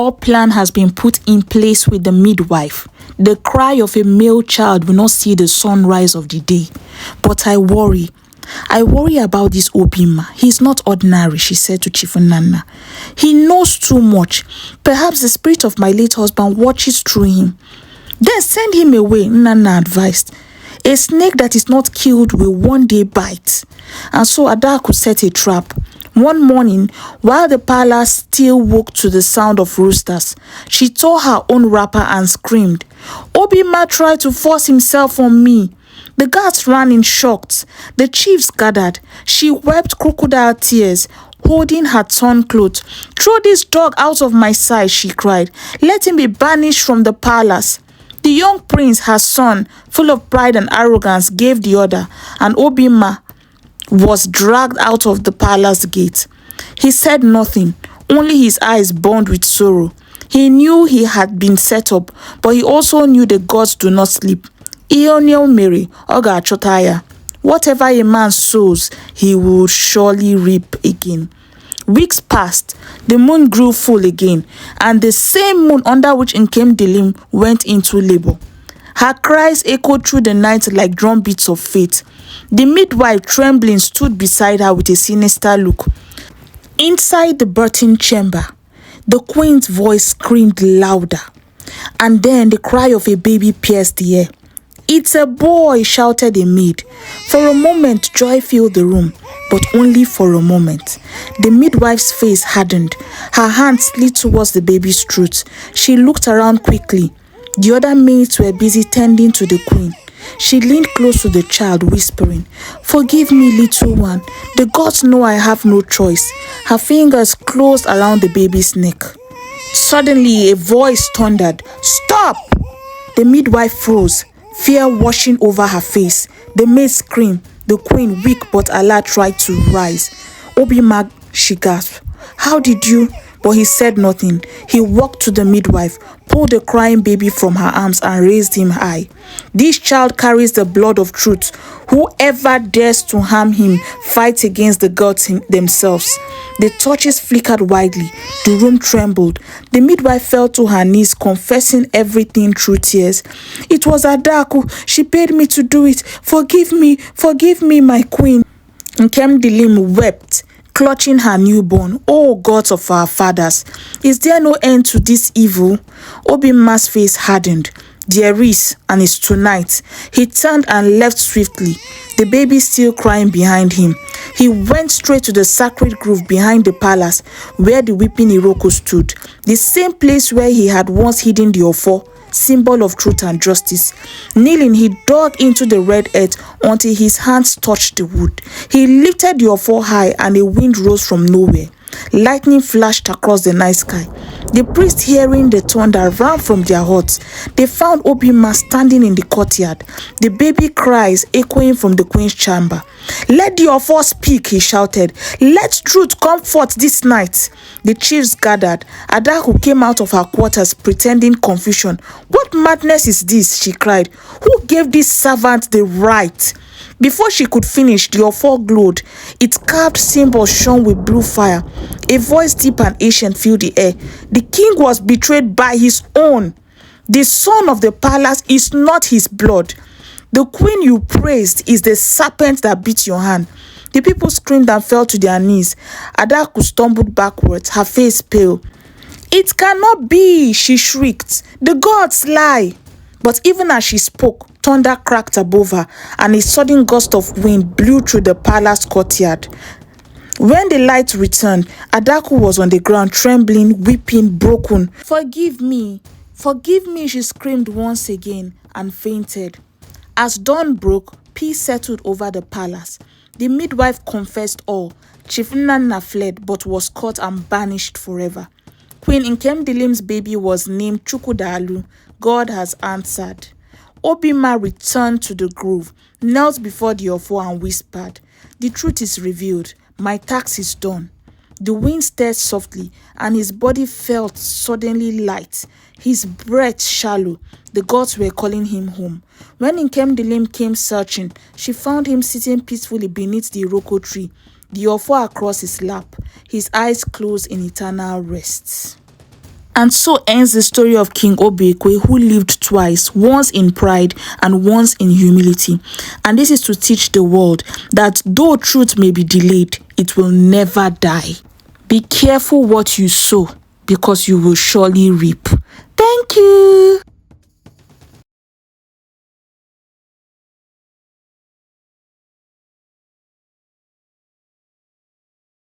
All plan has been put in place with the midwife. The cry of a male child will not see the sunrise of the day. But I worry. I worry about this Obinma. He's not ordinary, she said to Chief Nana. He knows too much. Perhaps the spirit of my late husband watches through him. Then send him away, Nana advised. A snake that is not killed will one day bite. And so Adaku set a trap. One morning, while the palace still woke to the sound of roosters, she tore her own wrapper and screamed. Obinma tried to force himself on me. The guards ran in shock. The chiefs gathered. She wept crocodile tears, holding her torn clothes. Throw this dog out of my sight, she cried. Let him be banished from the palace. The young prince, her son, full of pride and arrogance, gave the order, and Obinma was dragged out of the palace gate. He said nothing, only his eyes burned with sorrow. He knew he had been set up, but he also knew the gods do not sleep. Ionel Mary, Oga Chotaya. Whatever a man sows, he will surely reap again. Weeks passed, the moon grew full again, and the same moon under which Nkem Dilim went into labor. Her cries echoed through the night like drumbeats of fate. The midwife, trembling, stood beside her with a sinister look. Inside the birthing chamber, the queen's voice screamed louder, and then the cry of a baby pierced the air. It's a boy, shouted a maid. For a moment, joy filled the room, but only for a moment. The midwife's face hardened. Her hand slid towards the baby's throat. She looked around quickly. The other maids were busy tending to the queen. She leaned close to the child, whispering, Forgive me, little one. The gods know I have no choice. Her fingers closed around the baby's neck. Suddenly, a voice thundered, Stop! The midwife froze, fear washing over her face. The maid screamed. The queen, weak but alert, tried to rise. Obinma, she gasped. How did you? But he said nothing. He walked to the midwife, pulled the crying baby from her arms and raised him high. This child carries the blood of truth. Whoever dares to harm him fights against the gods themselves. The torches flickered widely. The room trembled. The midwife fell to her knees, confessing everything through tears. It was Adaku. She paid me to do it. Forgive me, my queen. Nkem Dilim wept, clutching her newborn. Oh, gods of our fathers, is there no end to this evil? Obinma's face hardened. There is, and it's tonight. He turned and left swiftly, the baby still crying behind him. He went straight to the sacred grove behind the palace, where the weeping Iroko stood, the same place where he had once hidden the Ofo, symbol of truth and justice. Kneeling, he dug into the red earth until his hands touched the wood. He lifted the Ofo high, and a wind rose from nowhere. Lightning flashed across the night sky. The priests, hearing the thunder, ran from their huts. They found Obinma standing in the courtyard, the baby cries echoing from the queen's chamber. Let the Ofo speak, he shouted. Let truth come forth this night. The chiefs gathered. Adaku came out of her quarters, pretending confusion. What madness is this? She cried. Who gave this servant the right? Before she could finish, the Ofo glowed. Its carved symbol shone with blue fire. A voice deep and ancient filled the air. The king was betrayed by his own. The son of the palace is not his blood. The queen you praised is the serpent that bit your hand. The people screamed and fell to their knees. Adaku stumbled backwards, her face pale. It cannot be, she shrieked. The gods lie. But even as she spoke, thunder cracked above her, and a sudden gust of wind blew through the palace courtyard. When the light returned, Adaku was on the ground, trembling, weeping, broken. Forgive me, she screamed once again, and fainted. As dawn broke, peace settled over the palace. The midwife confessed all. Chief Nana fled, but was caught and banished forever. Queen Nkem Dilim's baby was named Chukwudalu. God has answered. Obinma returned to the grove, knelt before the Ofo and whispered, The truth is revealed. My task is done. The wind stirred softly, and his body felt suddenly light, his breath shallow. The gods were calling him home. When Nkem Dilim came searching, she found him sitting peacefully beneath the Iroko tree, the Ofo across his lap, his eyes closed in eternal rest. And so ends the story of King Obekwe, who lived twice, once in pride and once in humility. And this is to teach the world that though truth may be delayed, it will never die. Be careful what you sow, because you will surely reap. Thank you.